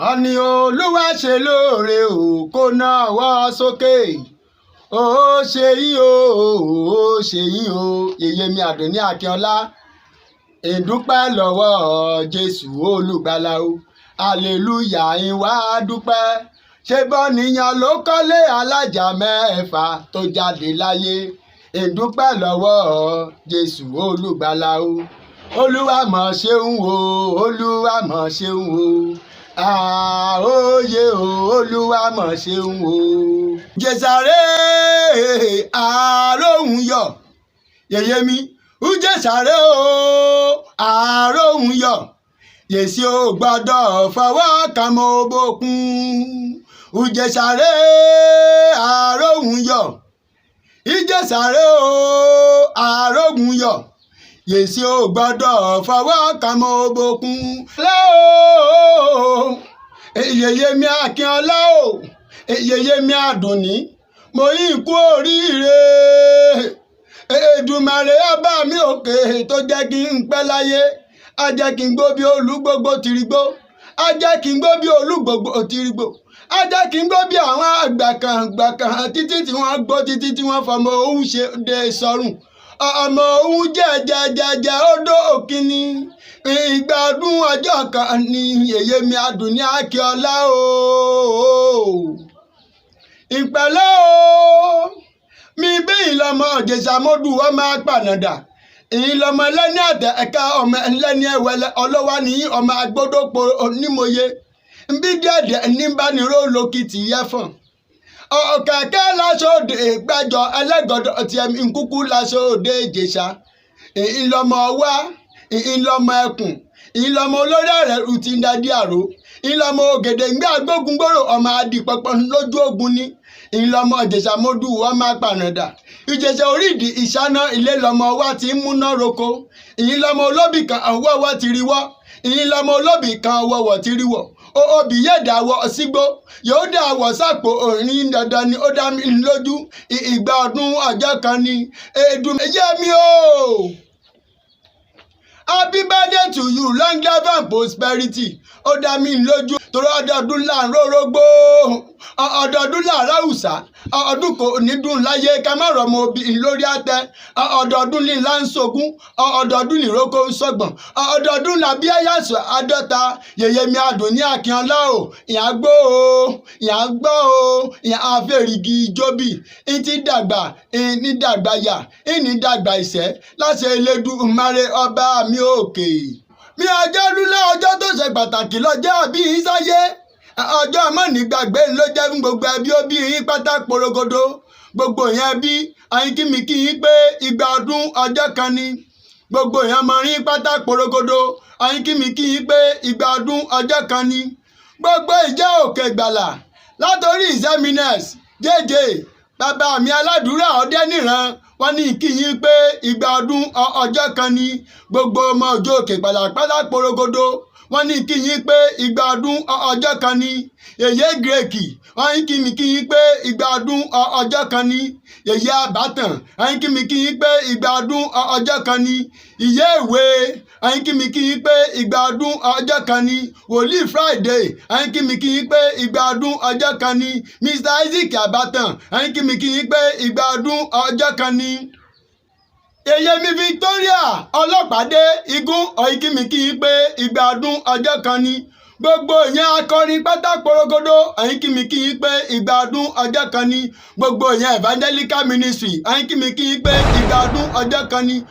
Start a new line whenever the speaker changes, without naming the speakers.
Àní Olúwa ṣe lóore o kó nawọ́ sókè ó ṣe yí o ó ṣe yí o yèyé mi Àdùnní Akínọlá ìdúpẹ́ lọ́wọ́ Jésù olùgbàlà o hallelúyà ìwà dúpẹ́ ṣé bọ́nìyàn ló kọ́lé alájà mẹ́fà tó jáde láyé ìdúpẹ́ lọ́wọ́ Jésù olùgbàlà o olúwa mọ̀ ṣeun o olúwa mọ̀ ṣeun o àóyè o olúwa mọ̀ ṣeun o. jésàrè àróhùn yọ yèyé mi ujésàrè o àróhùn yọ yèsì ò gbọ́dọ̀ fọwọ́ kan mọ́ bókun ujésàrè àróhùn yọ ìjésàrè o àróhùn yọ yèsì ò gbọ́dọ̀ fọwọ́ kan mọ́ bókun. yèyé mi Akínọlá o yèyé mi Àdùnní mo yìn kú oríire Èdùmàrè ọba mi òkè tó jẹ́ kí n pẹ́ láyé á jẹ́ kí n gbó bí olúgbógbó tìrìgbó á jẹ́ kí n gbó bí olúgbógbó tìrìgbó á jẹ́ kí n gbó bí àwọn àgbàkàn títí tí wọ́n gbó títí tí wọ́n fọmọ òun ṣe dé sọ́rùn ọmọ òun jẹjẹjẹjẹ odò òkìní ìgbà ọdún ọjọ́ kan ní yèyé mi Àdùnní Akínọlá o ìpẹ̀lẹ́ o mi bí ìlọmọ ọ̀jẹ̀sàmọ́dù ọmọ apànàdà ìlọmọ ẹlẹ́ni àtẹ ẹ̀ka ọmọ ẹlẹ́ni ẹ̀wẹ̀lẹ̀ ọlọ́wà ní ọmọ agbódòpọ̀ onímọ̀ye bí díẹ̀díẹ̀ níbániró lókìtì yẹ́fọ̀n ọ̀kẹ́kẹ́ lásòdè gbẹ́jọ ẹlẹ́gọ̀dọ̀ tiẹ̀ nkúkú lásòdè ìjẹ̀ṣà ìlọmọ wá ìlọmọ ẹkùn ìlọmọ olórí ẹ̀rẹ̀rù ti ń dadí àró ìlọmọ ògèdè ń gbé agbógun gbòòrò ọmọ adìpọ̀pọ̀ lójú ogun ní ìlọmọ ìjẹ̀ṣàmọ́dù ọmọ apànàdà ìjẹ̀ṣà orídì ìṣáná ilé lọmọ wa ti ń múná roko ìlọmọ olóbì kan ọwọ́ ti rí wọ́ ìlọmọ olóbì kan ọwọ́ ti rí wọ́ obì yẹ̀dà wọ sígbó yóò dà wọ̀ sápò òrin dandan ni ó dá mi lójú ìgbà ọdún ọjọ́ kan ni Èdùmàrè o. Happy birthday to you, long life and prosperity. Ó dá mi lójú torí ọdọọdún là ń rórógbó ọdọọdún là ń ráwùsà ọdún kò ní dùn láyé ká má rọmọ obì lórí àtẹ ọdọọdún ní là ń sogún ọdọọdún ní ìrókò ń sọgbọ̀n ọdọọdún làbí ẹyàsọ àádọ́ta yèyé mi Àdùnní Akínọlá o ìyá gbó o ìyá gbọ́ o ìyá àfẹ́rìgì ìjọbì ìtì dàgbà ìní dàgbà yà ìní dàgbà ìṣẹ́ láṣẹ Elédùmarè ọba mi òkè. Mi ọjọ́ lúlá ọjọ́ tó ṣe pàtàkì lọ́jọ́ àbí yín sáyé ọjọ́ mọ́nìgbàgbé ló jẹ́ fún gbogbo ẹbí ó bí yín pátá porogodo gbogbo yẹn bí ayin kí mi kí yín pé ìgbà ọdún ọjọ́ kan ni gbogbo yẹn mọ yín pátá porogodo ayin kí mi kí yín pé ìgbà ọdún ọjọ́ kan ni gbogbo ìjẹ́ òkè ìgbàlà látòrí ìsẹ́mínẹ́s jẹ́jẹ́ bàbá mi aládùúrà ọdẹ nìran wọ́n ní kí yín pé ìgbà ọdún ọjọ́ kan ni gbogbo ọmọ òjò òkè pàlàpàlà porogodo wọ́n ní kí yín pé ìgbà ọdún ọjọ́ kan ni yèyé gírèkì wọ́n ní kí yín pé ìgbà ọdún ọjọ́ kan ni yèyé àbátan wọ́n ní kí yín pé ìgbà ọdún ọjọ́ kan ni ìyé ìwé wọ́n ní kí yín pé ìgbà ọdún ọjọ́ kan ni wòlíì Friday wọ́n ní kí yín pé ìgbà ọdún ọjọ́ kan ni Mr Isaac àbátan wọ́n ní kí yín pé ìgbà ọdún ọjọ́ kan ni yèyé mi Victoria ọlọ́pàdé igun ọ̀ìkími kí n pé ìgbà ọdún ọjọ́ kan ni gbogbo ìyẹn akọrin pátá porogodo ọ̀ìkími kí n pé ìgbà ọdún ọjọ́ kan ni gbogbo ìyẹn evangelical ministry ọ̀ìkími kí n pé ìgbà ọdún ọjọ́ kan ni